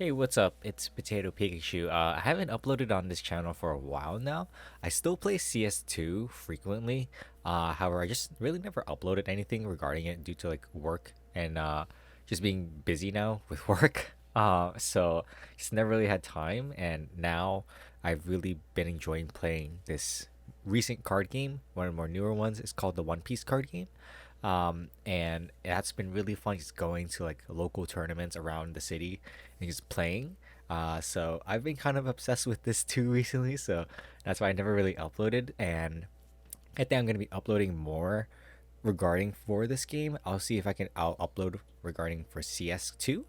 Hey, what's up? It's Potato Pikachu. I haven't uploaded on this channel for a while now. I still play CS2 frequently. However, I just really never uploaded anything regarding it due to like work and just being busy now with work. So just never really had time. And now I've really been enjoying playing this recent card game. One of the more newer ones. It's called the One Piece card game. And that's been really fun just going to like local tournaments around the city and just playing. So I've been kind of obsessed with this too recently, so that's why I never really uploaded. And I think I'm gonna be uploading more regarding for this game. I'll see if I'll upload regarding for CS2.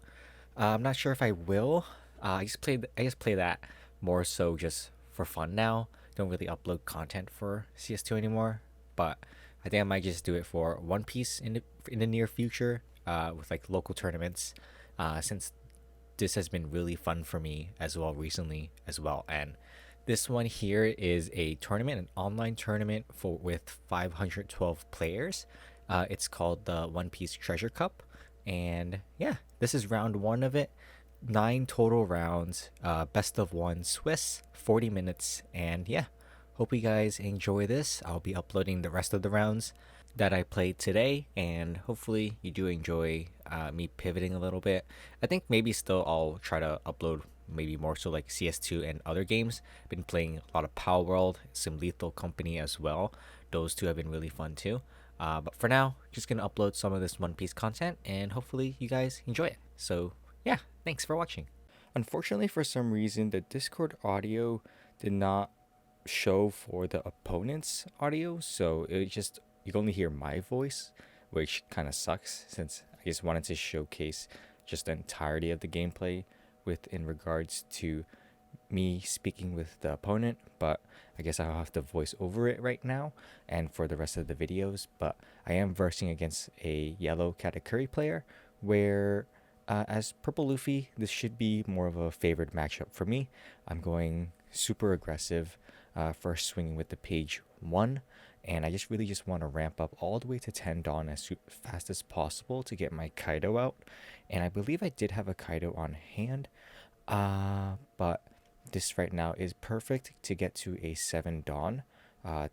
I'm not sure if I will. I just play that more so just for fun now. Don't really upload content for CS2 anymore, but I think I might just do it for One Piece in the near future, with like local tournaments, since this has been really fun for me as well recently as well. And this one here is a tournament, an online tournament for with 512 players. It's called the One Piece Treasure Cup, and yeah, this is round one of it. 9 total rounds, best of one Swiss, 40 minutes, and yeah, hope you guys enjoy this. I'll be uploading the rest of the rounds that I played today, and hopefully you do enjoy me pivoting a little bit. I think maybe still I'll try to upload maybe more so like CS2 and other games. Been playing a lot of Power World, some Lethal Company as well. Those two have been really fun too. But for now, just gonna upload some of this One Piece content, and hopefully you guys enjoy it. So yeah, thanks for watching. Unfortunately, for some reason, the Discord audio did not show for the opponent's audio, so it just you can only hear my voice, which kind of sucks since I just wanted to showcase just the entirety of the gameplay with in regards to me speaking with the opponent, but I guess I'll have to voice over it right now and for the rest of the videos. But I am versing against a yellow Katakuri player where as purple Luffy, this should be more of a favored matchup for me. I'm going super aggressive, first swinging with the page 1, and I just really just want to ramp up all the way to 10 Dawn as fast as possible to get my Kaido out. And I believe I did have a Kaido on hand, but this right now is perfect to get to a 7 Dawn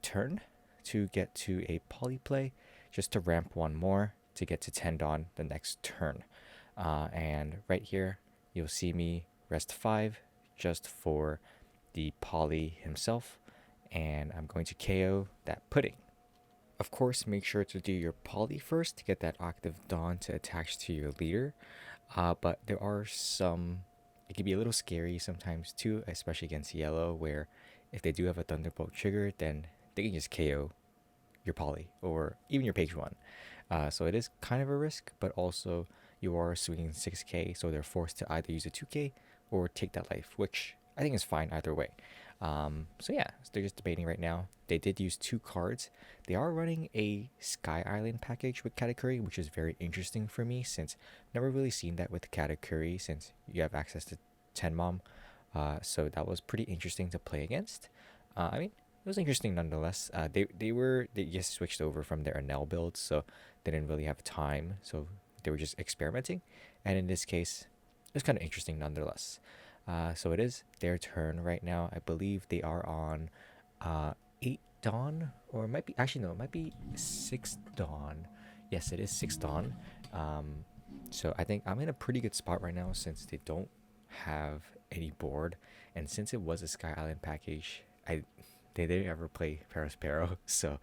turn, to get to a polyplay, just to ramp one more to get to 10 Dawn the next turn. And right here, you'll see me rest 5 just for the poly himself, and I'm going to KO that pudding. Of course, make sure to do your poly first to get that Octave Dawn to attach to your leader. But there are some, it can be a little scary sometimes too, especially against yellow, where if they do have a Thunderbolt trigger, then they can just KO your poly or even your page 1. So it is kind of a risk, but also you are swinging 6k, so they're forced to either use a 2k or take that life, which I think is fine either way. So yeah, so they're just debating right now. They did use 2 cards. They are running a Sky Island package with Katakuri, which is very interesting for me since I've never really seen that with Katakuri since you have access to Tenmom. So that was pretty interesting to play against. I mean, it was interesting nonetheless. They just switched over from their Enel builds, so they didn't really have time. So they were just experimenting, and in this case, it was kind of interesting nonetheless. So it is their turn right now. I believe they are on 8 Dawn, or it might be actually no, it might be 6 Dawn. Yes, it is 6 Dawn. So I think I'm in a pretty good spot right now since they don't have any board, and since it was a Sky Island package, they didn't ever play Paraspero, so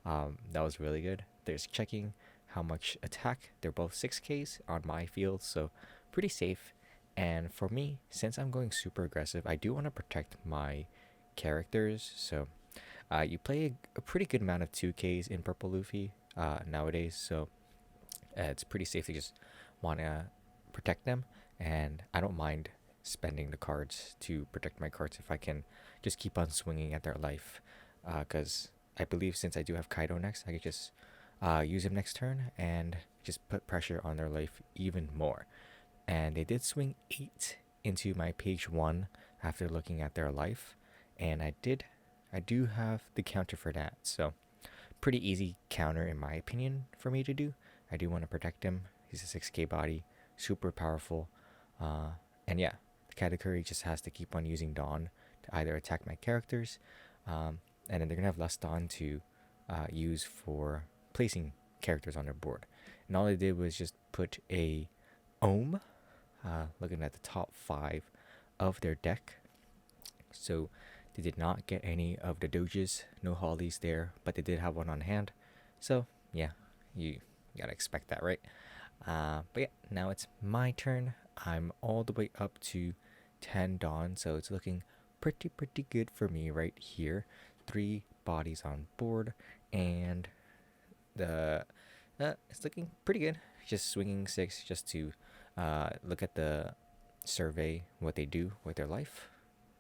that was really good. There's checking how much attack. They're both 6Ks on my field, so pretty safe. And for me, since I'm going super aggressive, I do want to protect my characters. So you play a pretty good amount of 2Ks in Purple Luffy nowadays, so it's pretty safe to just want to protect them. And I don't mind spending the cards to protect my cards if I can just keep on swinging at their life. Because I believe since I do have Kaido next, I could just use him next turn and just put pressure on their life even more. And they did swing 8 into my page 1 after looking at their life, and I do have the counter for that, so pretty easy counter in my opinion for me to do. I do want to protect him. He's a 6k body, super powerful, And yeah, the Katakuri just has to keep on using Dawn to either attack my characters, and then they're gonna have less Dawn to use for placing characters on their board. And all I did was just put a Ohm, looking at the top 5 of their deck. So they did not get any of the doges, no hollies there, but they did have one on hand. So yeah, you gotta expect that, right? But yeah, now it's my turn. I'm all the way up to 10 Dawn, so it's looking pretty good for me right here. 3 bodies on board, and the it's looking pretty good. Just swinging 6 just to look at the survey, what they do with their life.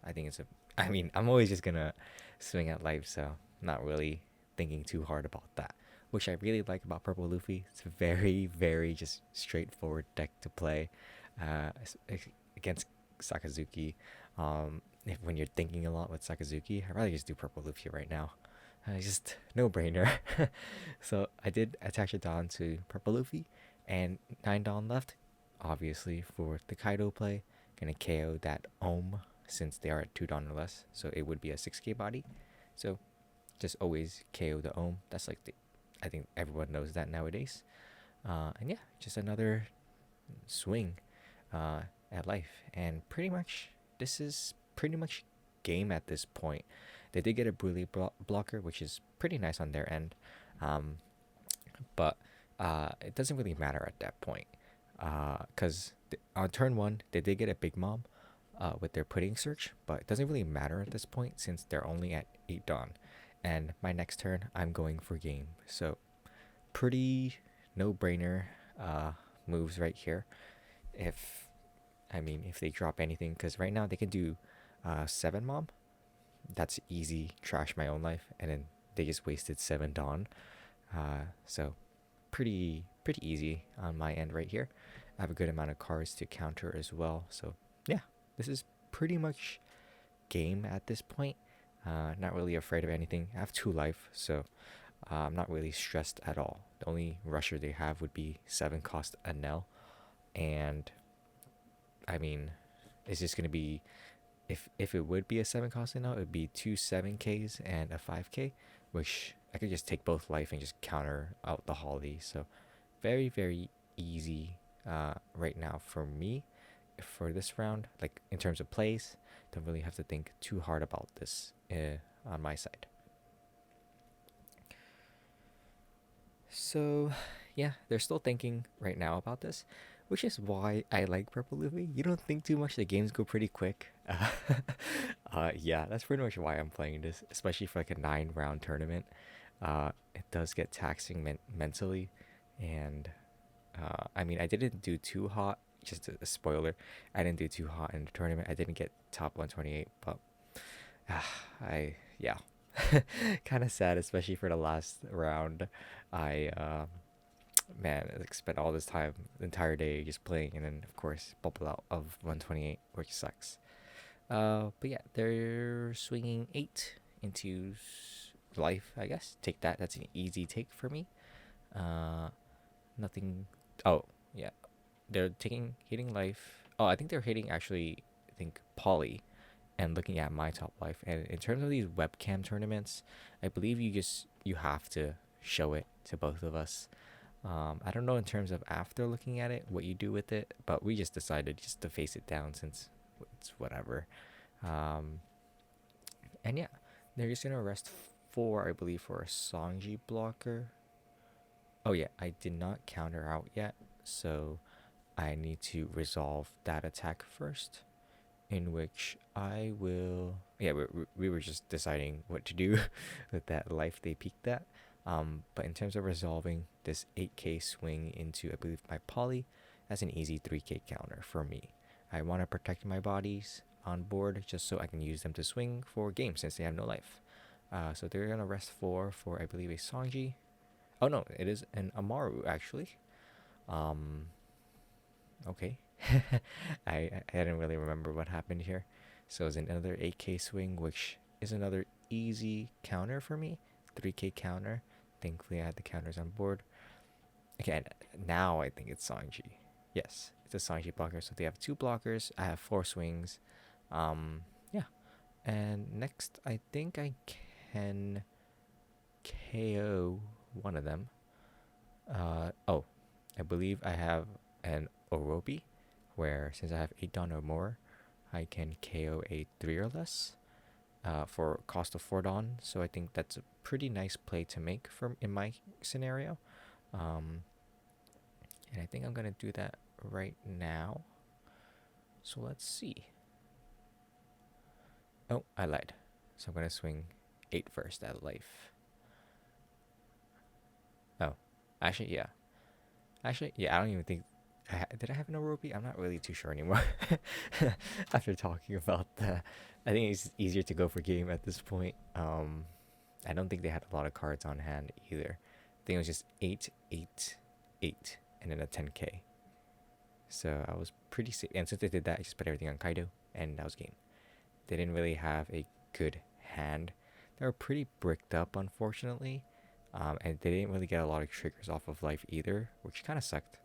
I think it's a. I mean, I'm always just gonna swing at life, so not really thinking too hard about that. Which I really like about Purple Luffy. It's a very just straightforward deck to play against Sakazuki. When you're thinking a lot with Sakazuki, I'd rather just do Purple Luffy right now. Just no brainer. So I did attach a Dawn to Purple Luffy, and 9 Dawn left. Obviously, for the Kaido play, gonna KO that Ohm since they are at 2 Dawn or less, so it would be a 6k body. So just always KO the Ohm. That's like I think everyone knows that nowadays. And yeah, just another swing at life, and pretty much this is pretty much game at this point. They did get a Brule blocker, which is pretty nice on their end, but it doesn't really matter at that point, because on turn 1 they did get a Big Mom with their pudding search, but it doesn't really matter at this point since they're only at 8 Dawn. And my next turn, I'm going for game. So pretty no-brainer moves right here. If if they drop anything, because right now they can do 7 Mom. That's easy, trash my own life, and then they just wasted 7 Dawn. So pretty easy on my end right here. I have a good amount of cards to counter as well. So yeah, this is pretty much game at this point. Not really afraid of anything. I have 2 life, so I'm not really stressed at all. The only rusher they have would be 7 cost Anel, and I mean, it's just gonna be if it would be a 7 cost Anel, it would be 2 7Ks and a 5K, which I could just take both life and just counter out the Holly. So very easy right now for me for this round. Like in terms of plays, don't really have to think too hard about this on my side. So yeah, they're still thinking right now about this, which is why I like Purple Luffy. You don't think too much, the games go pretty quick. Yeah, that's pretty much why I'm playing this, especially for like a 9-round tournament. It does get taxing mentally, and I didn't do too hot. Just a spoiler, I didn't do too hot in the tournament. I didn't get top 128, but I yeah, kind of sad, especially for the last round. I man, I like, spent all this time, the entire day, just playing, and then of course bubble out of 128, which sucks. But yeah, they're swinging 8 into life, I guess. Take that. That's an easy take for me. Uh, Nothing. Oh yeah, they're hitting life. Oh, I think they're hitting actually. I think Polly, and looking at my top life. And in terms of these webcam tournaments, I believe you have to show it to both of us. I don't know in terms of after looking at it what you do with it, but we just decided just to face it down since it's whatever. Um, and yeah, they're just gonna rest 4, I believe, for a Songji blocker. Oh yeah, I did not counter out yet, so I need to resolve that attack first. In which I will. Yeah, we were just deciding what to do with that life they peaked at. But in terms of resolving this 8k swing into, I believe, my poly, that's an easy 3k counter for me. I want to protect my bodies on board just so I can use them to swing for games since they have no life. So they're gonna rest 4 for, I believe, a Songji. Oh no, it is an Amaru actually. Okay. I didn't really remember what happened here. So it's another 8k swing, which is another easy counter for me. 3k counter. Thankfully, I had the counters on board. Okay, now I think it's Songji. Yes, it's a Sanji blocker. So they have 2 blockers. I have 4 swings. Yeah. And next, I think I can KO one of them. Oh, I believe I have an Orobi, where since I have 8 Dawn or more, I can KO a 3 or less for cost of 4 Dawn. So I think that's a pretty nice play to make for in my scenario. Um, and I think I'm gonna do that right now. So let's see. Oh, I lied. So I'm gonna swing 8 first at life. Oh, actually, yeah. Actually, yeah, I don't even think. Did I have an Orobi? I'm not really too sure anymore. After talking about that, I think it's easier to go for game at this point. I don't think they had a lot of cards on hand either. I think it was just 8, 8, 8, and then a 10k. So I was pretty safe. And since they did that, I just put everything on Kaido, and that was game. They didn't really have a good hand. They were pretty bricked up, unfortunately. And they didn't really get a lot of triggers off of life either, which kind of sucked.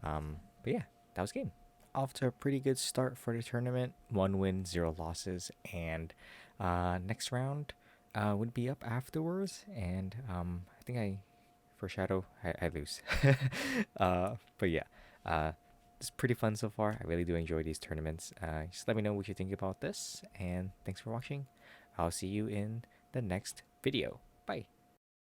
But yeah, that was game. Off to a pretty good start for the tournament. 1 win, 0 losses, and next round would be up afterwards. And I think I foreshadow I lose. But yeah, it's pretty fun so far. I really do enjoy these tournaments. Just let me know what you think about this, and thanks for watching. I'll see you in the next video. Bye.